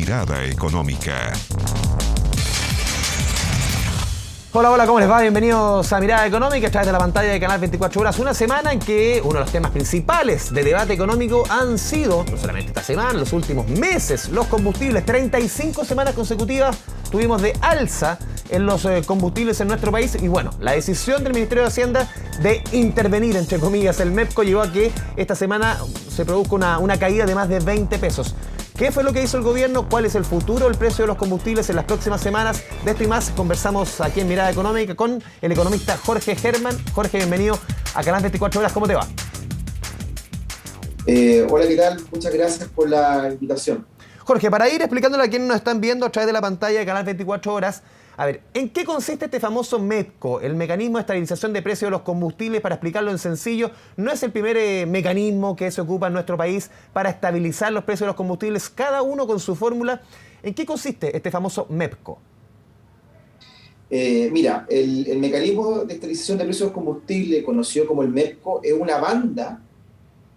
Mirada Económica. Hola, hola, ¿cómo les va? Bienvenidos a Mirada Económica a través de la pantalla de Canal 24 Horas. Una semana en que uno de los temas principales de debate económico han sido, no solamente esta semana, los últimos meses, los combustibles. 35 semanas consecutivas tuvimos de alza en los combustibles en nuestro país. Y bueno, la decisión del Ministerio de Hacienda de intervenir, entre comillas, el MEPCO llevó a que esta semana se produzca una caída de más de 20 pesos. ¿Qué fue lo que hizo el gobierno? ¿Cuál es el futuro del precio de los combustibles en las próximas semanas? De esto y más conversamos aquí en Mirada Económica con el economista Jorge Germán. Jorge, bienvenido a Canal 24 Horas. ¿Cómo te va? Hola, ¿qué tal? Muchas gracias por la invitación. Jorge, para ir explicándole a quienes nos están viendo a través de la pantalla de Canal 24 Horas, a ver, ¿en qué consiste este famoso MEPCO, el mecanismo de estabilización de precios de los combustibles? Para explicarlo en sencillo, no es el primer mecanismo que se ocupa en nuestro país para estabilizar los precios de los combustibles, cada uno con su fórmula. ¿En qué consiste este famoso MEPCO? Mira, el mecanismo de estabilización de precios de los combustibles, conocido como el MEPCO, es una banda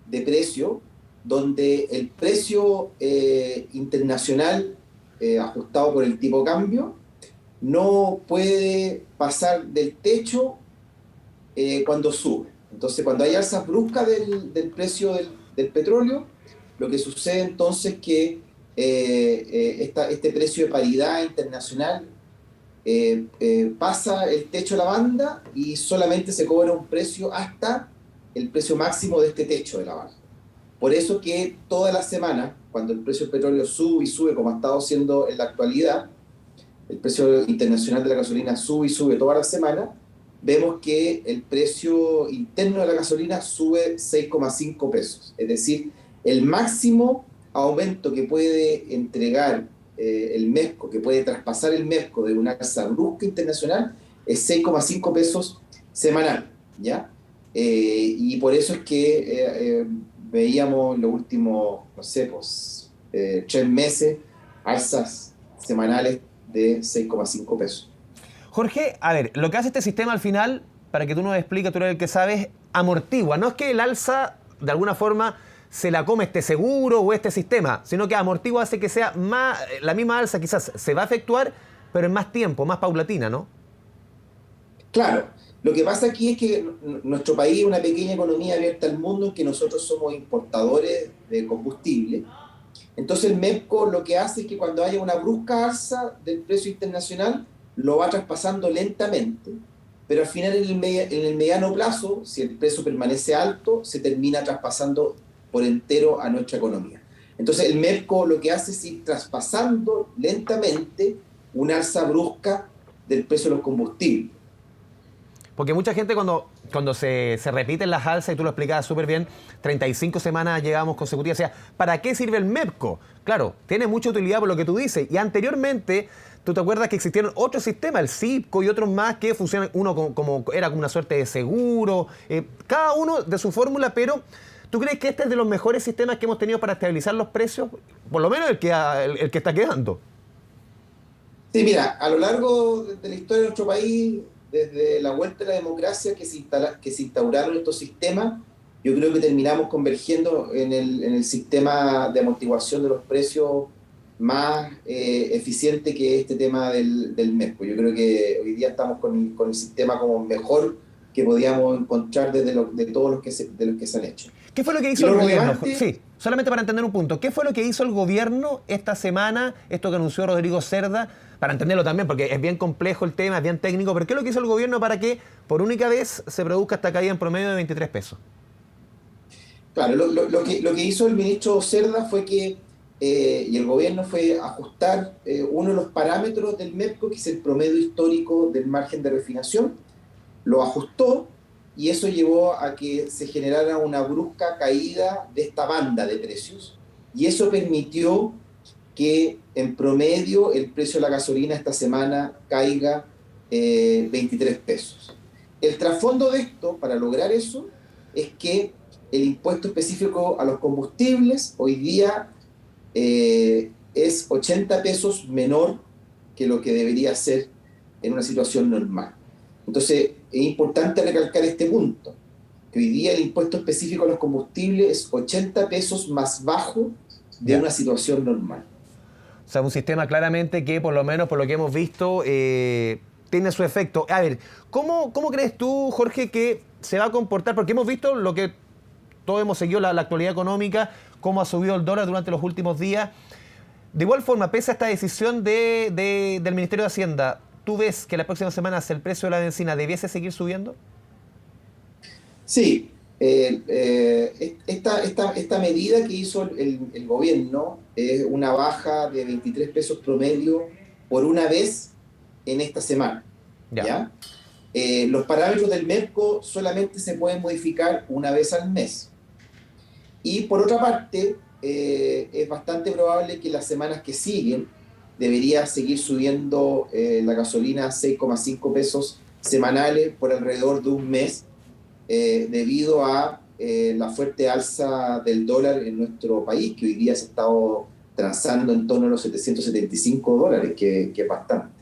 de precio donde el precio internacional ajustado por el tipo de cambio no puede pasar del techo cuando sube. Entonces, cuando hay alzas bruscas del precio del petróleo, lo que sucede entonces es que este precio de paridad internacional pasa el techo de la banda y solamente se cobra un precio hasta el precio máximo de este techo de la banda. Por eso que todas las semanas, cuando el precio del petróleo sube y sube, como ha estado siendo en la actualidad, el precio internacional de la gasolina sube y sube toda la semana, vemos que el precio interno de la gasolina sube 6,5 pesos. Es decir, el máximo aumento que puede entregar el MEPCO, que puede traspasar el MEPCO de una alza brusca internacional, es 6,5 pesos semanal, ¿ya? Y por eso es que veíamos en los últimos, no sé, 3 meses, alzas semanales de 6,5 pesos. Jorge, a ver, lo que hace este sistema al final, para que tú nos expliques, tú eres el que sabes, amortigua. No es que el alza, de alguna forma, se la come este seguro o este sistema, sino que amortigua, hace que sea más, la misma alza quizás se va a efectuar, pero en más tiempo, más paulatina, ¿no? Claro. Lo que pasa aquí es que nuestro país es una pequeña economía abierta al mundo en que nosotros somos importadores de combustible. Entonces el MEPCO lo que hace es que cuando haya una brusca alza del precio internacional, lo va traspasando lentamente, pero al final en el mediano plazo, si el precio permanece alto, se termina traspasando por entero a nuestra economía. Entonces el MEPCO lo que hace es ir traspasando lentamente una alza brusca del precio de los combustibles. Porque mucha gente cuando se repiten las alzas, y tú lo explicabas súper bien, 35 semanas llevamos consecutivas, o sea, ¿para qué sirve el MEPCO? Claro, tiene mucha utilidad por lo que tú dices, y anteriormente, tú te acuerdas que existieron otros sistemas, el CIPCO y otros más, que funcionan, uno era como una suerte de seguro, cada uno de su fórmula, pero ¿tú crees que este es de los mejores sistemas que hemos tenido para estabilizar los precios? Por lo menos el que está quedando. Sí, mira, a lo largo de la historia de nuestro país, desde la vuelta de la democracia que se instauraron estos sistemas, yo creo que terminamos convergiendo en el sistema de amortiguación de los precios más eficiente que este tema del MEPCO. Yo creo que hoy día estamos con el sistema como mejor que podíamos encontrar de todos los que se han hecho. ¿Qué fue lo que hizo el gobierno? Sí, solamente para entender un punto. ¿Qué fue lo que hizo el gobierno esta semana? Esto que anunció Rodrigo Cerda, para entenderlo también, porque es bien complejo el tema, es bien técnico, pero ¿qué es lo que hizo el gobierno para que por única vez se produzca esta caída en promedio de 23 pesos? Claro, lo que hizo el ministro Cerda fue que, y el gobierno fue ajustar uno de los parámetros del MEPCO, que es el promedio histórico del margen de refinación, lo ajustó y eso llevó a que se generara una brusca caída de esta banda de precios y eso permitió que en promedio el precio de la gasolina esta semana caiga 23 pesos. El trasfondo de esto, para lograr eso, es que el impuesto específico a los combustibles hoy día es 80 pesos menor que lo que debería ser en una situación normal. Entonces, es importante recalcar este punto, que hoy día el impuesto específico a los combustibles es 80 pesos más bajo de una situación normal. O sea, un sistema claramente que, por lo menos por lo que hemos visto, tiene su efecto. A ver, ¿cómo crees tú, Jorge, que se va a comportar? Porque hemos visto lo que todos hemos seguido, la actualidad económica, cómo ha subido el dólar durante los últimos días. De igual forma, pese a esta decisión del Ministerio de Hacienda, ¿tú ves que las próximas semanas el precio de la bencina debiese seguir subiendo? Sí, esta medida que hizo el gobierno es una baja de 23 pesos promedio por una vez en esta semana. ¿Ya? Los parámetros del MEPCO solamente se pueden modificar una vez al mes. Y por otra parte, es bastante probable que las semanas que siguen debería seguir subiendo la gasolina 6,5 pesos semanales por alrededor de un mes, debido a la fuerte alza del dólar en nuestro país, que hoy día se ha estado transando en torno a los $775, que es bastante.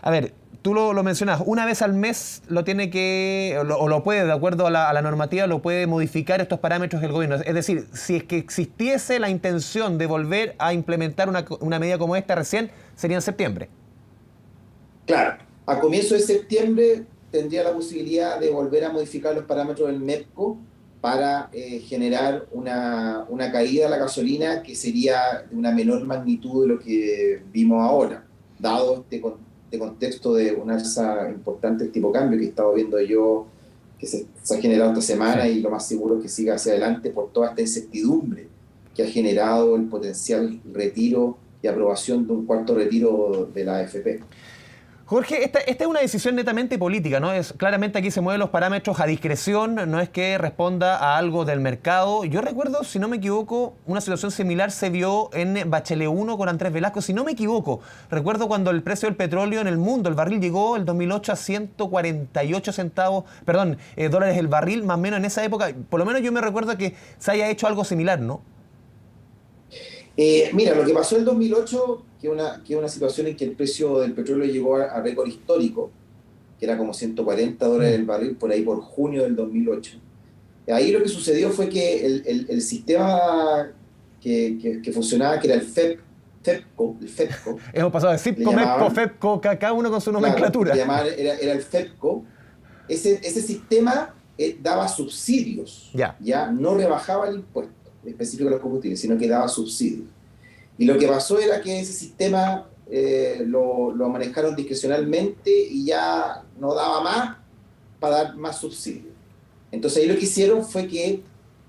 A ver, tú lo mencionas, una vez al mes lo tiene que, o lo puede, de acuerdo a la normativa, lo puede modificar estos parámetros el gobierno. Es decir, si es que existiese la intención de volver a implementar una medida como esta recién, sería en septiembre. Claro, a comienzo de septiembre tendría la posibilidad de volver a modificar los parámetros del MEPCO para generar una caída de la gasolina que sería de una menor magnitud de lo que vimos ahora, dado este contexto de un alza importante del tipo cambio que he estado viendo yo, que se ha generado esta semana, y lo más seguro es que siga hacia adelante por toda esta incertidumbre que ha generado el potencial retiro y aprobación de un cuarto retiro de la AFP. Jorge, esta es una decisión netamente política, ¿no? Claramente aquí se mueven los parámetros a discreción, no es que responda a algo del mercado. Yo recuerdo, si no me equivoco, una situación similar se vio en Bachelet 1 con Andrés Velasco, si no me equivoco. Recuerdo cuando el precio del petróleo en el mundo, el barril llegó el 2008 a 148 centavos, perdón, dólares el barril, más o menos en esa época. Por lo menos yo me recuerdo que se haya hecho algo similar, ¿no? Mira, lo que pasó en el 2008, que es una situación en que el precio del petróleo llegó a récord histórico, que era como $140 el barril, por ahí por junio del 2008. Ahí lo que sucedió fue que el sistema que funcionaba, que era el FEPCO. Hemos pasado de CIPCO, MEPCO, FEPCO, cada uno con su nomenclatura. Claro, era el FEPCO. Ese sistema daba subsidios, ya no rebajaba el impuesto específico de los combustibles, sino que daba subsidios. Y lo que pasó era que ese sistema lo manejaron discrecionalmente y ya no daba más para dar más subsidios. Entonces ahí lo que hicieron fue que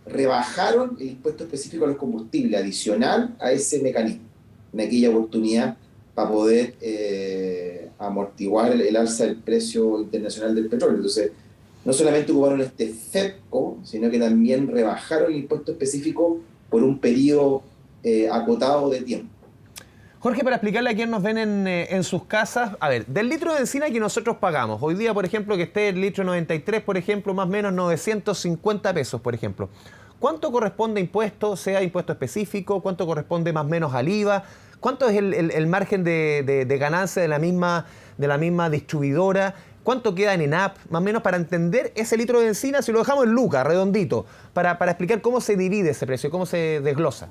rebajaron el impuesto específico a los combustibles adicional a ese mecanismo, en aquella oportunidad, para poder amortiguar el alza del precio internacional del petróleo. Entonces, no solamente ocuparon este FEPCO, sino que también rebajaron el impuesto específico por un periodo acotado de tiempo. Jorge, para explicarle a quienes nos ven en sus casas, a ver, del litro de bencina que nosotros pagamos, hoy día, por ejemplo, que esté el litro 93, por ejemplo, más o menos 950 pesos, por ejemplo. ¿Cuánto corresponde a impuesto, sea impuesto específico? ¿Cuánto corresponde más o menos al IVA? ¿Cuánto es el margen de ganancia de la misma distribuidora? ¿Cuánto queda en ENAP? Más o menos para entender ese litro de bencina, si lo dejamos en lucas, redondito, para explicar cómo se divide ese precio, cómo se desglosa.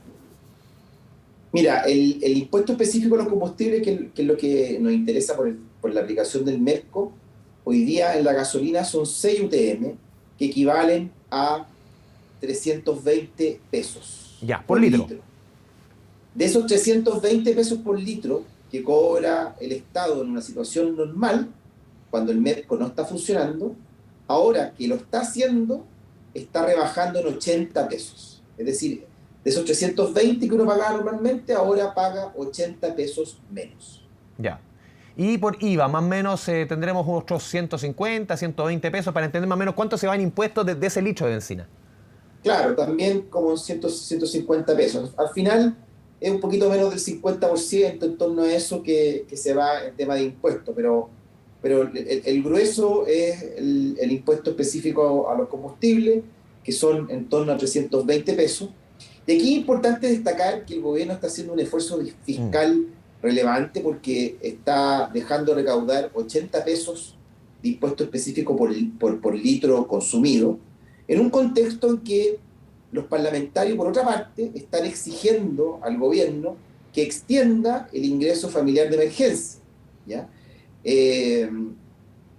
Mira, el impuesto específico a los combustibles, que es lo que nos interesa por la aplicación del MEPCO, hoy día en la gasolina son 6 UTM, que equivalen a 320 pesos. Ya, por litro. De esos 320 pesos por litro que cobra el Estado en una situación normal, cuando el MEPCO no está funcionando, ahora que lo está haciendo, está rebajando en 80 pesos. Es decir, de esos 320 que uno pagaba normalmente, ahora paga 80 pesos menos. Ya. Y por IVA, más o menos tendremos otros 150, 120 pesos para entender más o menos cuánto se va en impuestos de ese litro de bencina. Claro, también como 150 pesos. Al final es un poquito menos del 50% en torno a eso que se va en tema de impuestos, pero el grueso es el impuesto específico a los combustibles, que son en torno a 320 pesos. Y aquí es importante destacar que el gobierno está haciendo un esfuerzo fiscal relevante, porque está dejando recaudar 80 pesos de impuesto específico por litro consumido, en un contexto en que los parlamentarios, por otra parte, están exigiendo al gobierno que extienda el ingreso familiar de emergencia, ¿ya?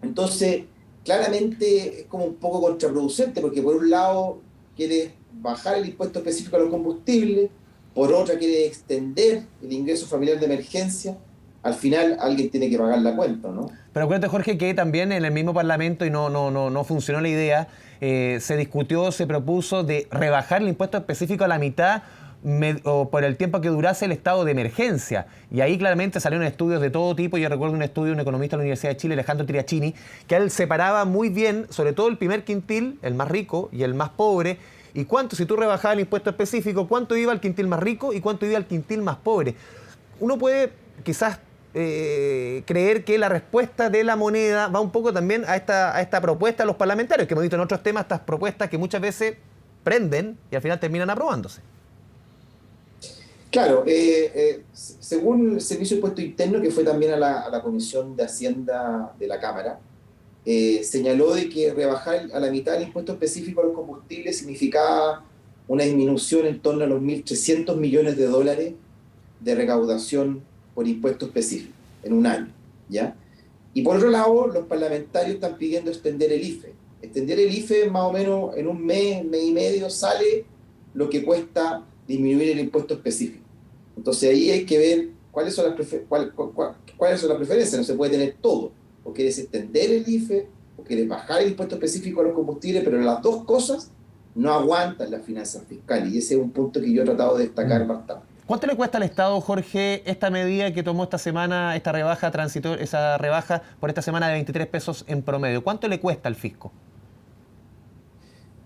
Entonces, claramente es como un poco contraproducente, porque por un lado quiere bajar el impuesto específico a los combustibles, por otra quiere extender el ingreso familiar de emergencia. Al final alguien tiene que pagar la cuenta, ¿no? Pero acuérdate, Jorge, que también en el mismo Parlamento, y no funcionó la idea, se discutió, se propuso de rebajar el impuesto específico a la mitad o por el tiempo que durase el estado de emergencia. Y ahí claramente salieron estudios de todo tipo. Yo recuerdo un estudio de un economista de la Universidad de Chile, Alejandro Tiriachini, que él separaba muy bien, sobre todo el primer quintil, el más rico y el más pobre, y cuánto, si tú rebajabas el impuesto específico, cuánto iba al quintil más rico y cuánto iba al quintil más pobre. Uno puede quizás creer que la respuesta de la moneda va un poco también a esta propuesta de los parlamentarios, que hemos visto en otros temas, estas propuestas que muchas veces prenden y al final terminan aprobándose. Claro, según el Servicio de Impuesto Interno, que fue también a la Comisión de Hacienda de la Cámara, señaló de que rebajar a la mitad el impuesto específico a los combustibles significaba una disminución en torno a los 1.300 millones de dólares de recaudación por impuesto específico en un año, ¿ya? Y por otro lado, los parlamentarios están pidiendo extender el IFE. Extender el IFE más o menos en un mes y medio sale lo que cuesta disminuir el impuesto específico. Entonces ahí hay que ver cuáles son las preferencias. No se puede tener todo. O quieres extender el IFE, o quieres bajar el impuesto específico a los combustibles, pero las dos cosas no aguantan las finanzas fiscales. Y ese es un punto que yo he tratado de destacar bastante. ¿Cuánto le cuesta al Estado, Jorge, esta medida que tomó esta semana, esa rebaja por esta semana de 23 pesos en promedio? ¿Cuánto le cuesta al fisco?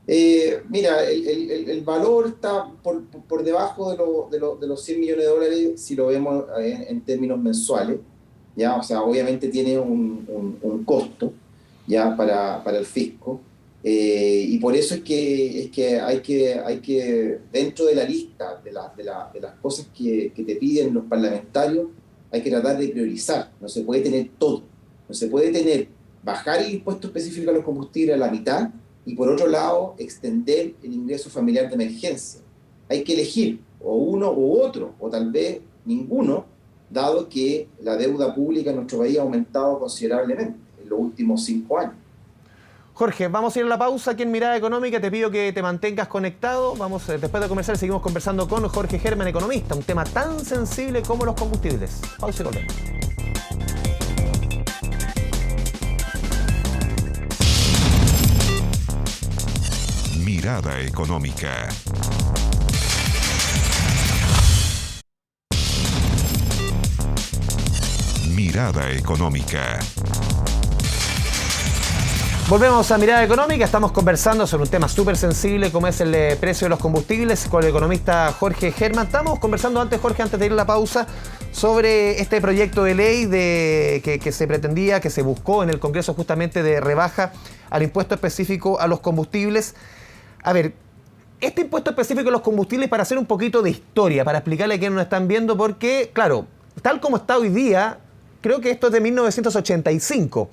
Mira, el valor está por debajo de los 100 millones de dólares si lo vemos en términos mensuales, ¿ya? O sea, obviamente tiene un costo, ¿ya? Para el fisco. Y por eso es que hay que dentro de la lista de las cosas que te piden los parlamentarios, hay que tratar de priorizar. No se puede tener todo. No se puede tener bajar el impuesto específico a los combustibles a la mitad y por otro lado extender el ingreso familiar de emergencia. Hay que elegir o uno u otro, o tal vez ninguno, dado que la deuda pública en nuestro país ha aumentado considerablemente en los últimos 5 años. Jorge, vamos a ir a la pausa aquí en Mirada Económica. Te pido que te mantengas conectado. Vamos, después de comercial, seguimos conversando con Jorge Herrmann, economista. Un tema tan sensible como los combustibles. Pausa y volvemos. Mirada Económica. Mirada Económica. Volvemos a Mirada Económica, estamos conversando sobre un tema súper sensible como es el precio de los combustibles con el economista Jorge Herrmann. Estamos conversando antes, Jorge, antes de ir a la pausa, sobre este proyecto de ley que se pretendía, que se buscó en el Congreso justamente de rebaja al impuesto específico a los combustibles. A ver, este impuesto específico a los combustibles, para hacer un poquito de historia, para explicarle a quienes nos están viendo, porque, claro, tal como está hoy día, creo que esto es de 1985,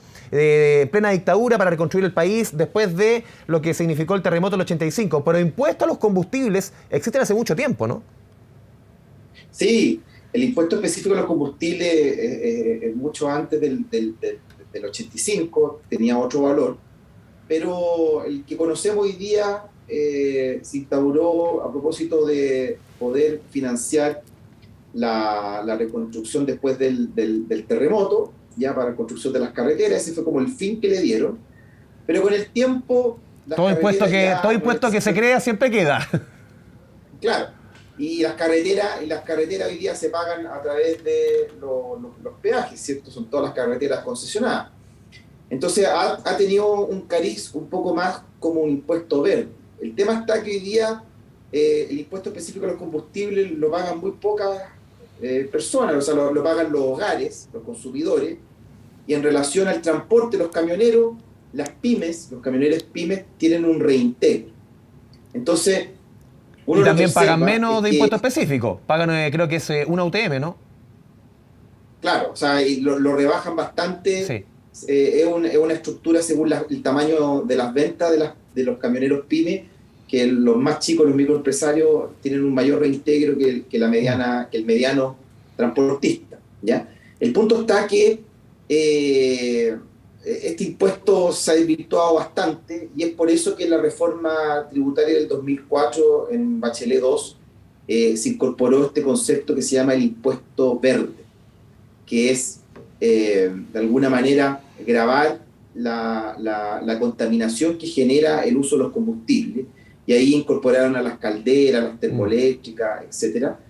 plena dictadura para reconstruir el país después de lo que significó el terremoto del 85. Pero impuestos a los combustibles existen hace mucho tiempo, ¿no? Sí, el impuesto específico a los combustibles es mucho antes del 85, tenía otro valor, pero el que conocemos hoy día se instauró a propósito de poder financiar la reconstrucción después del terremoto, ya para la construcción de las carreteras. Ese fue como el fin que le dieron, pero con el tiempo todo impuesto que se crea siempre queda. Claro, y las carreteras hoy día se pagan a través de los peajes, ¿cierto? Son todas las carreteras concesionadas. Entonces ha tenido un cariz un poco más como un impuesto verde. El tema está que hoy día el impuesto específico a los combustibles lo pagan muy pocas personas, o sea, lo pagan los hogares, los consumidores, y en relación al transporte, los camioneros, los camioneros pymes tienen un reintegro. Entonces, y también pagan menos de impuesto específico, pagan creo que es una UTM, ¿no? Claro, o sea, y lo rebajan bastante. Sí. Es una estructura según el tamaño de las ventas de los camioneros pymes, que los más chicos, los microempresarios, tienen un mayor reintegro que el mediano transportistas, ¿ya? El punto está que este impuesto se ha desvirtuado bastante y es por eso que en la reforma tributaria del 2004, en Bachelet 2, se incorporó este concepto que se llama el impuesto verde, que es, de alguna manera, gravar la contaminación que genera el uso de los combustibles, y ahí incorporaron a las calderas, las termoeléctricas, etcétera,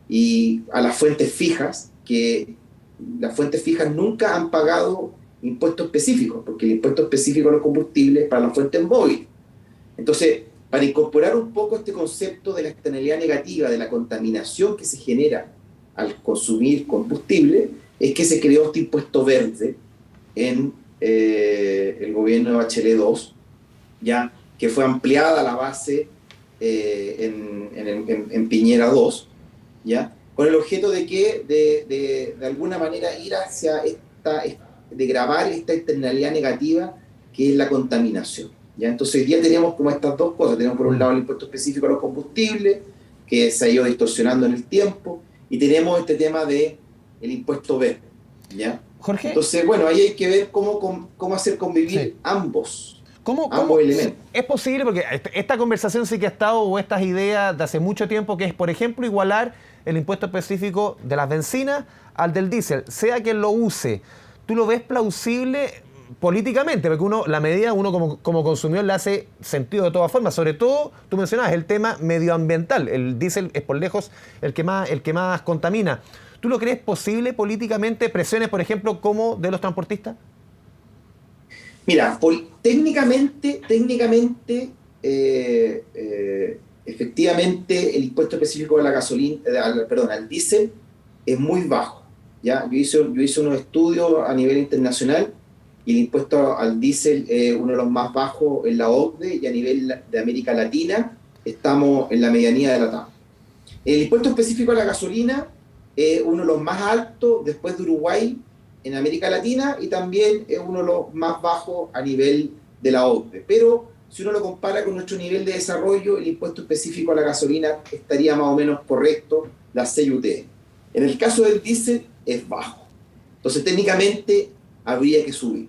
y a las fuentes fijas, que las fuentes fijas nunca han pagado impuestos específicos, porque el impuesto específico a los combustibles es para las fuentes móviles. Entonces, para incorporar un poco este concepto de la externalidad negativa, de la contaminación que se genera al consumir combustible, es que se creó este impuesto verde en el gobierno de Bachelet 2, ya que fue ampliada la base en Piñera 2, ¿ya? Con el objeto de que de alguna manera ir hacia de grabar esta externalidad negativa que es la contaminación, ¿ya? Entonces hoy día tenemos como estas dos cosas. Tenemos por un lado el impuesto específico a los combustibles, que se ha ido distorsionando en el tiempo, y tenemos este tema del impuesto verde, ¿ya? Jorge. Entonces, bueno, ahí hay que ver cómo hacer convivir ambos elementos. Es posible, porque esta conversación sí que ha estado, o estas ideas de hace mucho tiempo, que es, por ejemplo, igualar el impuesto específico de las bencinas al del diésel, sea quien lo use. ¿Tú lo ves plausible políticamente? Porque la medida uno como consumidor le hace sentido de todas formas. Sobre todo, tú mencionabas el tema medioambiental. El diésel es por lejos el que más contamina. ¿Tú lo crees posible políticamente? ¿Presiones, por ejemplo, como de los transportistas? Mira, técnicamente, efectivamente, el impuesto específico a la gasolina, al diésel es muy bajo, ¿ya? Yo hice unos estudios a nivel internacional y el impuesto al diésel es uno de los más bajos en la OCDE, y a nivel de América Latina estamos en la medianía de la tabla. El impuesto específico a la gasolina es uno de los más altos después de Uruguay en América Latina, y también es uno de los más bajos a nivel de la OCDE. Pero si uno lo compara con nuestro nivel de desarrollo, el impuesto específico a la gasolina estaría más o menos correcto, la CIUT. En el caso del diésel es bajo. Entonces técnicamente habría que subir.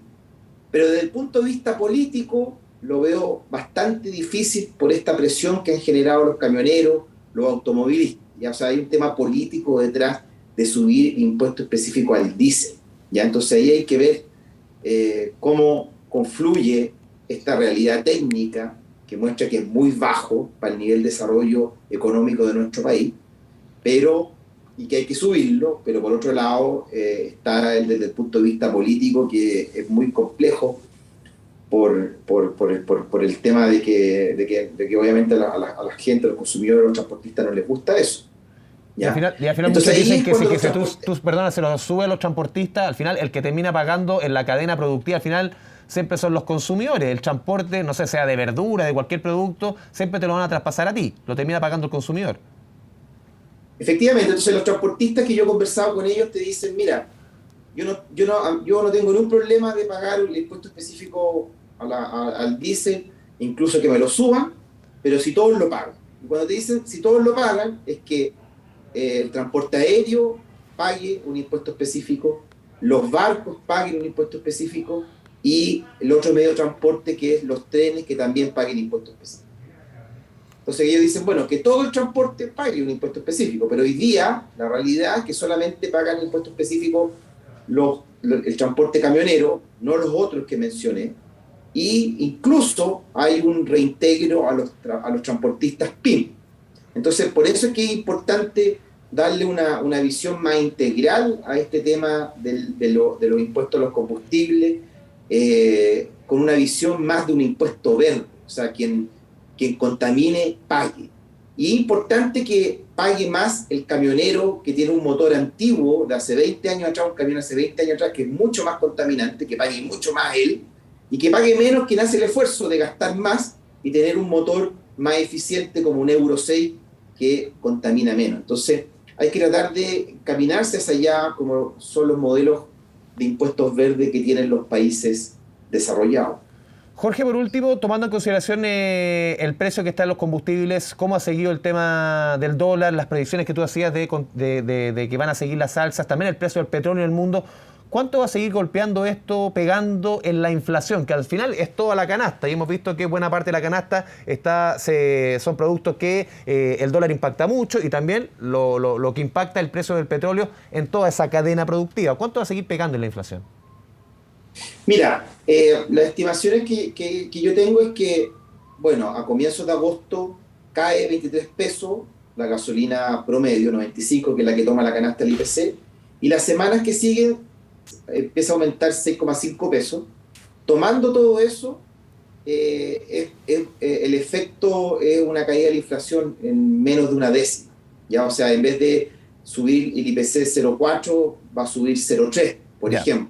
Pero desde el punto de vista político lo veo bastante difícil por esta presión que han generado los camioneros, los automovilistas. ¿Ya? O sea, hay un tema político detrás de subir impuesto específico al diésel, ¿ya? Entonces ahí hay que ver cómo confluye esta realidad técnica que muestra que es muy bajo para el nivel de desarrollo económico de nuestro país, y que hay que subirlo, pero por otro lado está desde el punto de vista político, que es muy complejo por el tema de que obviamente a la gente, a los consumidores, a los transportistas no les gusta eso. ¿Ya? Y al final muchos dicen que si se lo sube a los transportistas, al final el que termina pagando en la cadena productiva, al final siempre son los consumidores. El transporte, no sé, sea de verdura, de cualquier producto, siempre te lo van a traspasar a ti, lo termina pagando el consumidor. Efectivamente, entonces los transportistas que yo he conversado con ellos te dicen, mira, yo no tengo ningún problema de pagar el impuesto específico al diésel, incluso que me lo suban, pero si todos lo pagan. Y cuando te dicen si todos lo pagan, es que el transporte aéreo pague un impuesto específico, los barcos paguen un impuesto específico, y el otro medio de transporte, que es los trenes, que también paguen impuesto específico. Entonces ellos dicen, bueno, que todo el transporte pague un impuesto específico, pero hoy día la realidad es que solamente pagan impuesto específico el transporte camionero, no los otros que mencioné, y incluso hay un reintegro a los transportistas PYME. Entonces, por eso es que es importante darle una visión más integral a este tema de los impuestos a los combustibles, con una visión más de un impuesto verde, o sea, quien contamine pague. Y es importante que pague más el camionero que tiene un motor antiguo de hace 20 años atrás, un camión hace 20 años atrás, que es mucho más contaminante, que pague mucho más él, y que pague menos quien hace el esfuerzo de gastar más y tener un motor más eficiente como un Euro 6 que contamina menos. Entonces hay que tratar de caminarse hacia allá, como son los modelos de impuestos verdes que tienen los países desarrollados. Jorge, por último, tomando en consideración el precio que está en los combustibles, ¿cómo ha seguido el tema del dólar, las predicciones que tú hacías de que van a seguir las alzas, también el precio del petróleo en el mundo? ¿Cuánto va a seguir golpeando esto, pegando en la inflación? Que al final es toda la canasta y hemos visto que buena parte de la canasta son productos que el dólar impacta mucho y también lo que impacta el precio del petróleo en toda esa cadena productiva. ¿Cuánto va a seguir pegando en la inflación? Mira, las estimaciones que yo tengo es que, bueno, a comienzos de agosto cae 23 pesos la gasolina promedio, 95, que es la que toma la canasta del IPC, y las semanas que siguen empieza a aumentar 6,5 pesos. Tomando todo eso, el efecto es una caída de la inflación en menos de una décima. ¿Ya? O sea, en vez de subir el IPC 0,4, va a subir 0,3, por ejemplo.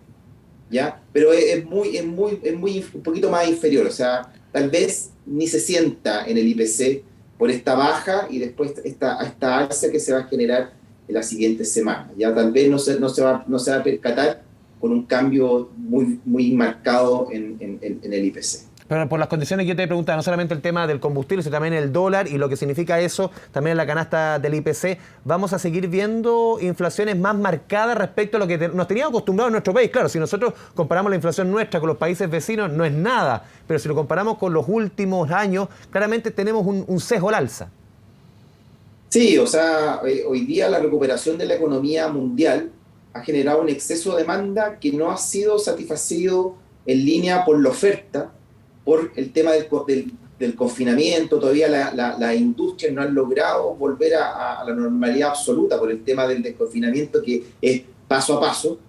¿Ya? Pero es un poquito más inferior, o sea, tal vez ni se sienta en el IPC por esta baja y después esta alza que se va a generar en la siguiente semana. Ya tal vez no se va a percatar con un cambio muy marcado en el IPC. Pero por las condiciones que yo te he preguntado, no solamente el tema del combustible, sino también el dólar y lo que significa eso, también en la canasta del IPC, ¿vamos a seguir viendo inflaciones más marcadas respecto a lo que nos teníamos acostumbrados en nuestro país? Claro, si nosotros comparamos la inflación nuestra con los países vecinos, no es nada, pero si lo comparamos con los últimos años, claramente tenemos un sesgo al alza. Sí, o sea, hoy día la recuperación de la economía mundial ha generado un exceso de demanda que no ha sido satisfacido en línea por la oferta, por el tema del confinamiento. Todavía las industrias no han logrado volver a la normalidad absoluta por el tema del desconfinamiento, que es paso a paso,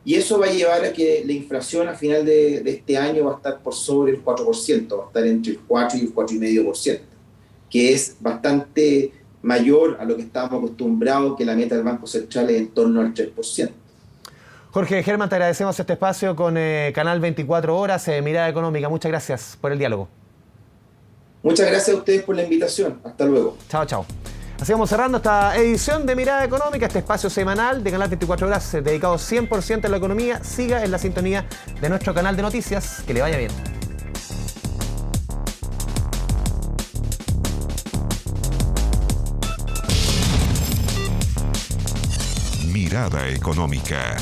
y eso va a llevar a que la inflación a final de este año va a estar por sobre el 4%, va a estar entre el 4 y el 4,5%, que es bastante mayor a lo que estábamos acostumbrados, que la meta del Banco Central es en torno al 3%. Jorge Germán, te agradecemos este espacio con Canal 24 Horas, Mirada Económica. Muchas gracias por el diálogo. Muchas gracias a ustedes por la invitación. Hasta luego. Chao, chao. Así vamos cerrando esta edición de Mirada Económica, este espacio semanal de Canal 24 Horas dedicado 100% a la economía. Siga en la sintonía de nuestro canal de noticias. Que le vaya bien. Mirada Económica.